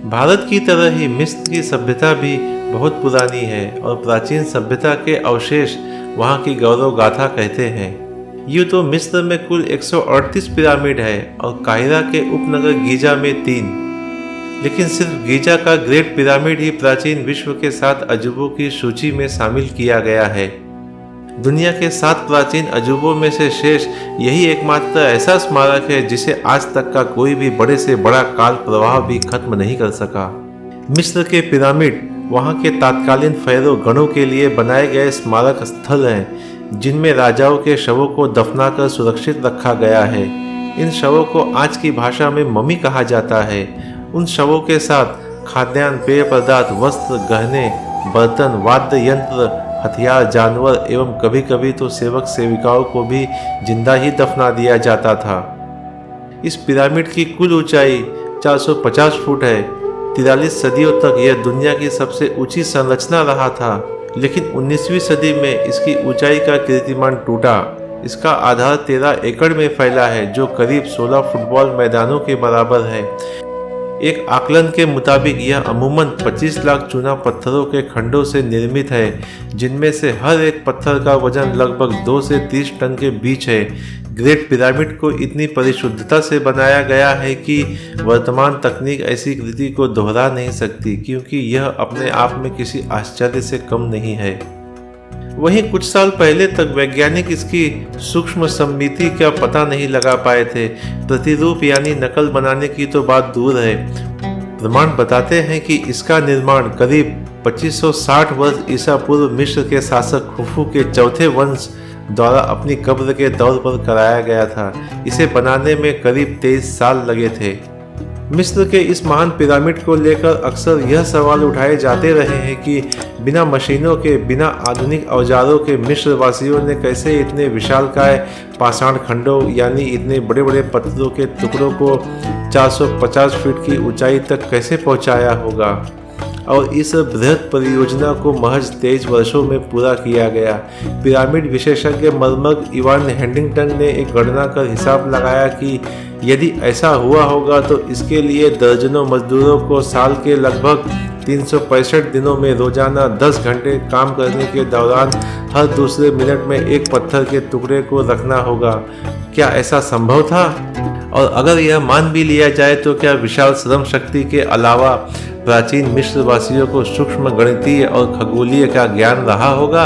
भारत की तरह ही मिस्र की सभ्यता भी बहुत पुरानी है और प्राचीन सभ्यता के अवशेष वहाँ की गौरव गाथा कहते हैं। यूँ तो मिस्र में कुल 138 पिरामिड है और काहिरा के उपनगर गीजा में 3, लेकिन सिर्फ गीजा का ग्रेट पिरामिड ही प्राचीन विश्व के 7 अजूबों की सूची में शामिल किया गया है। दुनिया के 7 प्राचीन अजूबों में से शेष यही एकमात्र ऐसा स्मारक है जिसे आज तक का कोई भी बड़े से बड़ा काल प्रवाह भी खत्म नहीं कर सका। मिस्र के पिरामिड वहाँ के तत्कालीन फैरो गणों के लिए बनाए गए स्मारक स्थल हैं, जिनमें राजाओं के शवों को दफनाकर सुरक्षित रखा गया है। इन शवों को आज की भाषा में मम्मी कहा जाता है। उन शवों के साथ खाद्यान्न, पेय पदार्थ, वस्त्र, गहने, बर्तन, वाद्य यंत्र, हथियार, जानवर एवं कभी कभी तो सेवक सेविकाओं को भी जिंदा ही दफना दिया जाता था। इस पिरामिड की कुल ऊंचाई 450 फुट है। 43 सदियों तक यह दुनिया की सबसे ऊंची संरचना रहा था, लेकिन 19वीं सदी में इसकी ऊंचाई का कीर्तिमान टूटा। इसका आधार 13 एकड़ में फैला है, जो करीब 16 फुटबॉल मैदानों के बराबर है। एक आकलन के मुताबिक यह अमूमन 25 लाख चूना पत्थरों के खंडों से निर्मित है, जिनमें से हर एक पत्थर का वजन लगभग 2 से 30 टन के बीच है। ग्रेट पिरामिड को इतनी परिशुद्धता से बनाया गया है कि वर्तमान तकनीक ऐसी कृति को दोहरा नहीं सकती, क्योंकि यह अपने आप में किसी आश्चर्य से कम नहीं है। वहीं कुछ साल पहले तक वैज्ञानिक इसकी सूक्ष्म सममिति का पता नहीं लगा पाए थे। प्रतिरूप यानी नकल बनाने की तो बात दूर है, प्रमाण बताते हैं कि इसका निर्माण करीब 2560 वर्ष ईसा पूर्व मिस्र के शासक खुफू के चौथे वंश द्वारा अपनी कब्र के तौर पर कराया गया था। इसे बनाने में करीब 23 साल लगे थे। मिस्र के इस महान पिरामिड को लेकर अक्सर यह सवाल उठाए जाते रहे हैं कि बिना मशीनों के, बिना आधुनिक औजारों के मिस्र वासियों ने कैसे इतने विशालकाय पाषाण खंडों यानी इतने बड़े बड़े पत्थरों के टुकड़ों को 450 फीट की ऊंचाई तक कैसे पहुंचाया होगा। और इस बृहद परियोजना को महज 23 वर्षों में पूरा किया गया। पिरामिड विशेषज्ञ मर्मज्ञ इवान हेडिंगटन ने एक गणना कर हिसाब लगाया कि यदि ऐसा हुआ होगा तो इसके लिए दर्जनों मजदूरों को साल के लगभग 365 दिनों में रोजाना 10 घंटे काम करने के दौरान हर दूसरे मिनट में एक पत्थर के टुकड़े को रखना होगा। क्या ऐसा संभव था? और अगर यह मान भी लिया जाए तो क्या विशाल श्रम शक्ति के अलावा प्राचीन मिस्र वासियों को सूक्ष्म गणितीय और खगोलीय का ज्ञान रहा होगा?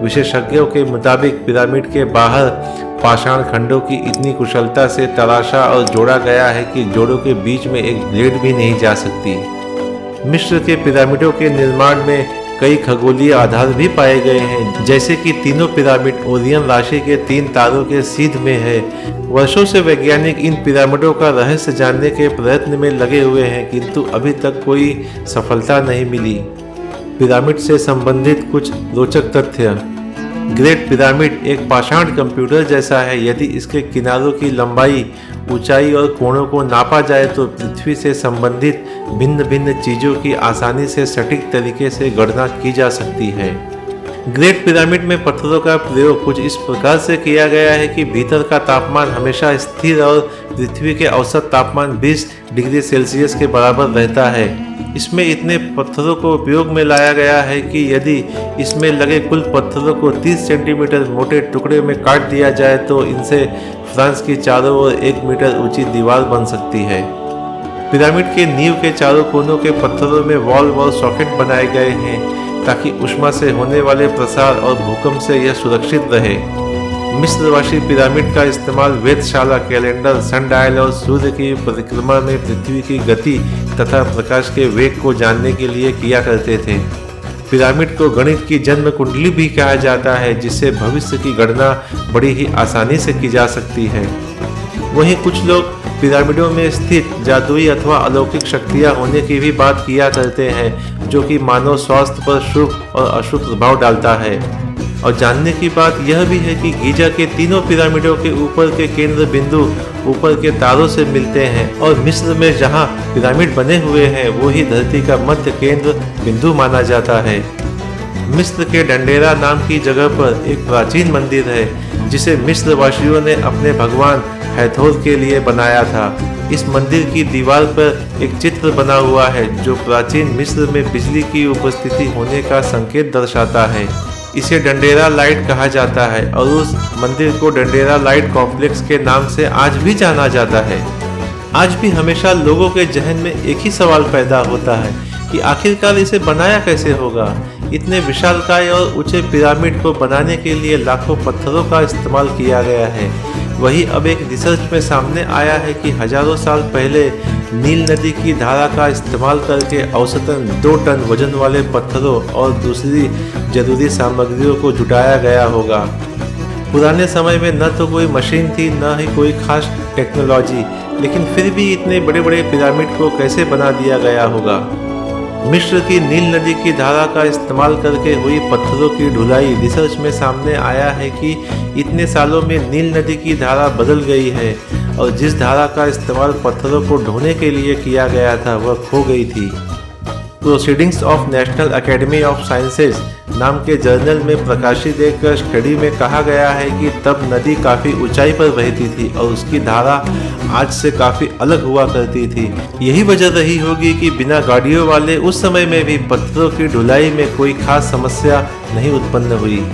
विशेषज्ञों के मुताबिक पिरामिड के बाहर पाषाण खंडों की इतनी कुशलता से तराशा और जोड़ा गया है कि जोड़ों के बीच में एक ब्लेड भी नहीं जा सकती। मिस्र के पिरामिडों के निर्माण में कई खगोलीय आधार भी पाए गए हैं, जैसे कि तीनों पिरामिड ओरियन राशि के 3 तारों के सीध में है। वर्षों से वैज्ञानिक इन पिरामिडों का रहस्य जानने के प्रयत्न में लगे हुए हैं, किंतु अभी तक कोई सफलता नहीं मिली। पिरामिड से संबंधित कुछ रोचक तथ्य। ग्रेट पिरामिड एक पाषाण कंप्यूटर जैसा है। यदि इसके किनारों की लंबाई, ऊंचाई और कोणों को नापा जाए तो पृथ्वी से संबंधित भिन्न भिन्न चीजों की आसानी से सटीक तरीके से गणना की जा सकती है। ग्रेट पिरामिड में पत्थरों का प्रयोग कुछ इस प्रकार से किया गया है कि भीतर का तापमान हमेशा स्थिर और पृथ्वी के औसत तापमान 20 डिग्री सेल्सियस के बराबर रहता है। इसमें इतने पत्थरों को उपयोग में लाया गया है कि यदि इसमें लगे कुल पत्थरों को 30 सेंटीमीटर मोटे टुकड़े में काट दिया जाए तो इनसे फ्रांस की चारों ओर 1 मीटर ऊंची दीवार बन सकती है। पिरामिड के नींव के चारों कोनों के पत्थरों में वॉल्व और सॉकेट बनाए गए हैं ताकि ऊष्मा से होने वाले प्रसार और भूकंप से यह सुरक्षित रहे। मिस्रवासी पिरामिड का इस्तेमाल वेधशाला, कैलेंडर, सनडायल और सूर्य की परिक्रमा में पृथ्वी की गति तथा प्रकाश के वेग को जानने के लिए किया करते थे। पिरामिड को गणित की जन्म कुंडली भी कहा जाता है, जिससे भविष्य की गणना बड़ी ही आसानी से की जा सकती है। वहीं कुछ लोग पिरामिडों में स्थित जादुई अथवा अलौकिक शक्तियां होने की भी बात किया करते हैं, जो कि मानव स्वास्थ्य पर शुभ और अशुभ प्रभाव डालता है। और जानने की बात यह भी है कि गीजा के तीनों पिरामिडों के ऊपर के केंद्र बिंदु ऊपर के तारों से मिलते हैं और मिस्र में जहां पिरामिड बने हुए हैं वो ही धरती का मध्य केंद्र बिंदु माना जाता है। मिस्र के डंडेरा नाम की जगह पर एक प्राचीन मंदिर है, जिसे मिस्र वासियों ने अपने भगवान हैथोर के लिए बनाया था। इस मंदिर की दीवार पर एक चित्र बना हुआ है जो प्राचीन मिस्र में बिजली की उपस्थिति होने का संकेत दर्शाता है। इसे डंडेरा लाइट कहा जाता है और उस मंदिर को डंडेरा लाइट कॉम्प्लेक्स के नाम से आज भी जाना जाता है। आज भी हमेशा लोगों के जहन में एक ही सवाल पैदा होता है कि आखिरकार इसे बनाया कैसे होगा। इतने विशालकाय और ऊंचे पिरामिड को बनाने के लिए लाखों पत्थरों का इस्तेमाल किया गया है। वही अब एक रिसर्च में सामने आया है कि हजारों साल पहले नील नदी की धारा का इस्तेमाल करके औसतन 2 टन वजन वाले पत्थरों और दूसरी जरूरी सामग्रियों को जुटाया गया होगा। पुराने समय में न तो कोई मशीन थी न ही कोई खास टेक्नोलॉजी, लेकिन फिर भी इतने बड़े बड़े पिरामिड को कैसे बना दिया गया होगा। मिस्र की नील नदी की धारा का इस्तेमाल करके हुई पत्थरों की ढुलाई रिसर्च में सामने आया है कि इतने सालों में नील नदी की धारा बदल गई है और जिस धारा का इस्तेमाल पत्थरों को ढोने के लिए किया गया था वह खो गई थी। Proceedings of national academy of sciences नाम के जर्नल में प्रकाशित एक स्टडी में कहा गया है कि तब नदी काफ़ी ऊंचाई पर बहती थी और उसकी धारा आज से काफ़ी अलग हुआ करती थी। यही वजह रही होगी कि बिना गाड़ियों वाले उस समय में भी पत्थरों की ढुलाई में कोई खास समस्या नहीं उत्पन्न हुई।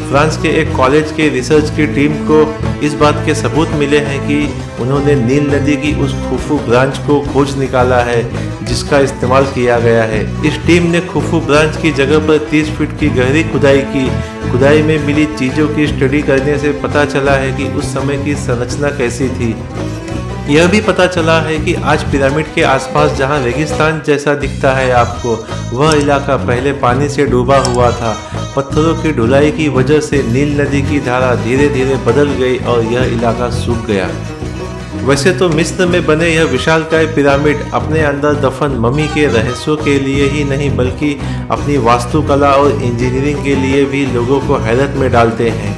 फ्रांस के एक कॉलेज के रिसर्च की टीम को इस बात के सबूत मिले हैं कि उन्होंने नील नदी की उस खुफू ब्रांच को खोज निकाला है जिसका इस्तेमाल किया गया है। इस टीम ने खुफू ब्रांच की जगह पर 30 फीट की गहरी खुदाई की। खुदाई में मिली चीज़ों की स्टडी करने से पता चला है कि उस समय की संरचना कैसी थी। यह भी पता चला है कि आज पिरामिड के आसपास जहां रेगिस्तान जैसा दिखता है आपको, वह इलाका पहले पानी से डूबा हुआ था। पत्थरों की ढुलाई की वजह से नील नदी की धारा धीरे धीरे बदल गई और यह इलाका सूख गया। वैसे तो मिस्र में बने यह विशालकाय पिरामिड अपने अंदर दफन मम्मी के रहस्यों के लिए ही नहीं बल्कि अपनी वास्तुकला और इंजीनियरिंग के लिए भी लोगों को हैरत में डालते हैं।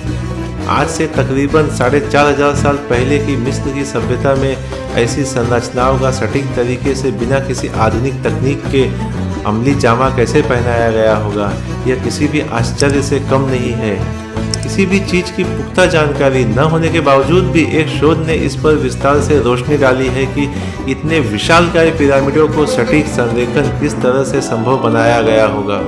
आज से तकरीबन 4500 साल पहले की मिस्र की सभ्यता में ऐसी संरचनाओं का सटीक तरीके से बिना किसी आधुनिक तकनीक के अमली जामा कैसे पहनाया गया होगा, यह किसी भी आश्चर्य से कम नहीं है। किसी भी चीज़ की पुख्ता जानकारी न होने के बावजूद भी एक शोध ने इस पर विस्तार से रोशनी डाली है कि इतने विशालकाय पिरामिडों को सटीक संरेखन किस तरह से संभव बनाया गया होगा।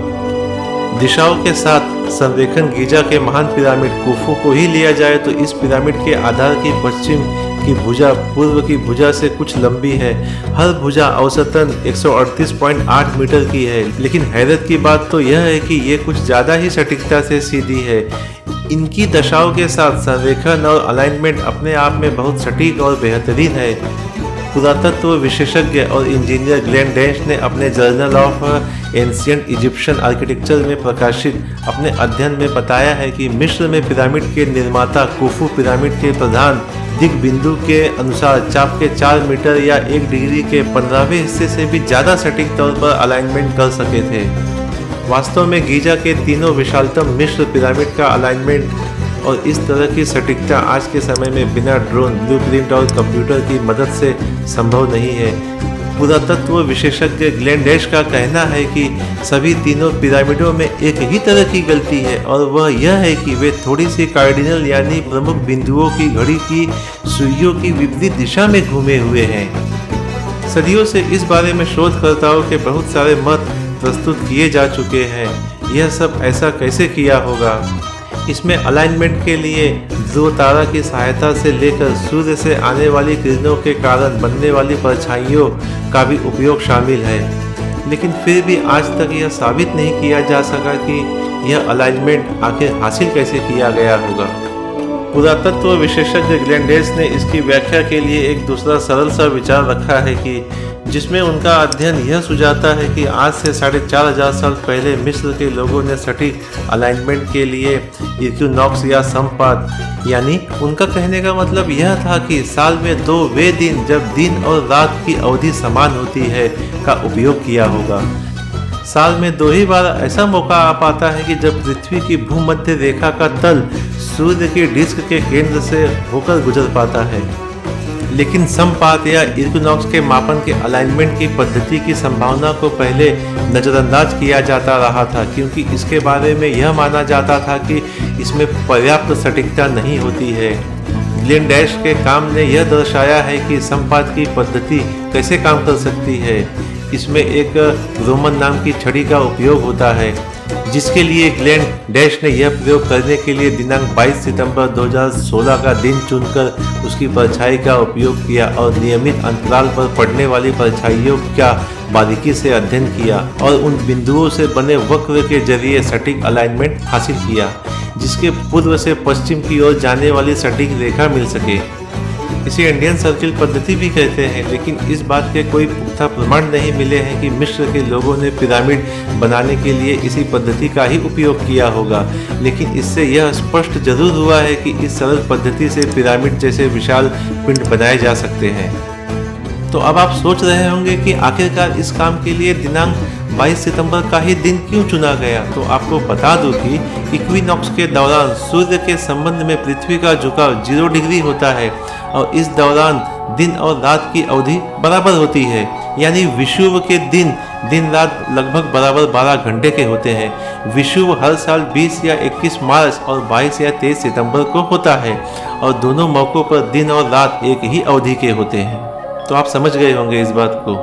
दिशाओं के साथ संरेखन गीजा के महान पिरामिड कुफू को ही लिया जाए तो इस पिरामिड के आधार की पश्चिम की भुजा पूर्व की भुजा से कुछ लंबी है। हर भुजा औसतन 138.8 मीटर की है, लेकिन हैरत की बात तो यह है कि ये कुछ ज़्यादा ही सटीकता से सीधी है। इनकी दशाओं के साथ संरेखन और अलाइनमेंट अपने आप में बहुत सटीक और बेहतरीन है। पुरातत्व विशेषज्ञ और इंजीनियर ग्लेन डेंच ने अपने journal of ancient Egyptian architecture में प्रकाशित अपने अध्ययन में बताया है कि मिस्र में पिरामिड के निर्माता कुफू पिरामिड के प्रधान दिग्बिंदु के अनुसार चाप के 4 मीटर या 1 डिग्री के 15वें हिस्से से भी ज़्यादा सटीक तौर पर अलाइनमेंट कर सके थे। वास्तव में गीजा के तीनों विशालतम मिस्र पिरामिड का अलाइनमेंट और इस तरह की सटीकता आज के समय में बिना ड्रोन, ब्लूप्रिंट और कंप्यूटर की मदद से संभव नहीं है। पुरातत्व विशेषज्ञ ग्लेन डेंच का कहना है कि सभी तीनों पिरामिडों में एक ही तरह की गलती है और वह यह है कि वे थोड़ी सी कार्डिनल यानी प्रमुख बिंदुओं की घड़ी की सुइयों की विपरीत दिशा में घूमे हुए हैं। सदियों से इस बारे में शोधकर्ताओं के बहुत सारे मत प्रस्तुत किए जा चुके हैं। यह सब ऐसा कैसे किया होगा? इसमें अलाइनमेंट के लिए ध्रुव तारा की सहायता से लेकर सूर्य से आने वाली किरणों के कारण बनने वाली परछाइयों का भी उपयोग शामिल है, लेकिन फिर भी आज तक यह साबित नहीं किया जा सका कि यह अलाइनमेंट आखिर हासिल कैसे किया गया होगा। पुरातत्व विशेषज्ञ ग्लेन डेंच ने इसकी व्याख्या के लिए एक दूसरा सरल सा विचार रखा है कि जिसमें उनका अध्ययन यह सुझाता है कि आज से 4500 साल पहले मिस्र के लोगों ने सटीक अलाइनमेंट के लिए इक्विनॉक्स या समपात, यानी उनका कहने का मतलब यह था कि साल में 2 वे दिन जब दिन और रात की अवधि समान होती है का उपयोग किया होगा। साल में 2 ही बार ऐसा मौका आ पाता है कि जब पृथ्वी की भूमध्य रेखा का तल सूर्य के डिस्क के केंद्र से होकर गुजर पाता है। लेकिन समपात या इक्विनॉक्स के मापन के अलाइनमेंट की पद्धति की संभावना को पहले नज़रअंदाज किया जाता रहा था, क्योंकि इसके बारे में यह माना जाता था कि इसमें पर्याप्त सटीकता नहीं होती है। ग्लेन डैश के काम ने यह दर्शाया है कि संपात की पद्धति कैसे काम कर सकती है। इसमें एक रोमन नाम की छड़ी का उपयोग होता है, जिसके लिए ग्लेन डैश ने यह प्रयोग करने के लिए दिनांक 22 सितंबर 2016 का दिन चुनकर उसकी परछाई का उपयोग किया और नियमित अंतराल पर पड़ने वाली परछाइयों का बारीकी से अध्ययन किया और उन बिंदुओं से बने वक्र के जरिए सटीक अलाइनमेंट हासिल किया, जिसके पूर्व से पश्चिम की ओर जाने वाली सटीक रेखा मिल सके। इसे इंडियन सर्किल पद्धति भी कहते हैं, लेकिन इस बात के कोई पुख्ता प्रमाण नहीं मिले हैं कि मिस्र के लोगों ने पिरामिड बनाने के लिए इसी पद्धति का ही उपयोग किया होगा। लेकिन इससे यह स्पष्ट जरूर हुआ है कि इस सरल पद्धति से पिरामिड जैसे विशाल पिंड बनाए जा सकते हैं। तो अब आप सोच रहे होंगे कि आखिरकार इस काम के लिए दिनांक 22 सितंबर का ही दिन क्यों चुना गया। तो आपको बता दूं कि इक्विनॉक्स के दौरान सूर्य के संबंध में पृथ्वी का झुकाव 0 डिग्री होता है और इस दौरान दिन और रात की अवधि बराबर होती है, यानी विषुव के दिन रात लगभग बराबर 12 घंटे के होते हैं। विषुव हर साल 20 या 21 मार्च और 22 या 23 सितंबर को होता है और दोनों मौक़ों पर दिन और रात एक ही अवधि के होते हैं। तो आप समझ गए होंगे इस बात को।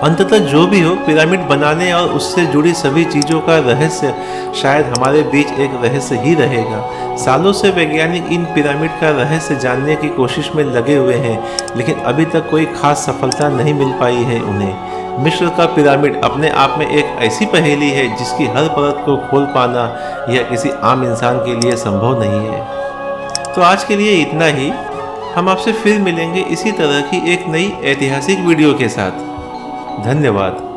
अंततः जो भी हो, पिरामिड बनाने और उससे जुड़ी सभी चीज़ों का रहस्य शायद हमारे बीच एक रहस्य ही रहेगा। सालों से वैज्ञानिक इन पिरामिड का रहस्य जानने की कोशिश में लगे हुए हैं, लेकिन अभी तक कोई खास सफलता नहीं मिल पाई है उन्हें। मिस्र का पिरामिड अपने आप में एक ऐसी पहेली है जिसकी हर परत को खोल पाना यह किसी आम इंसान के लिए संभव नहीं है। तो आज के लिए इतना ही। हम आपसे फिर मिलेंगे इसी तरह की एक नई ऐतिहासिक वीडियो के साथ। धन्यवाद।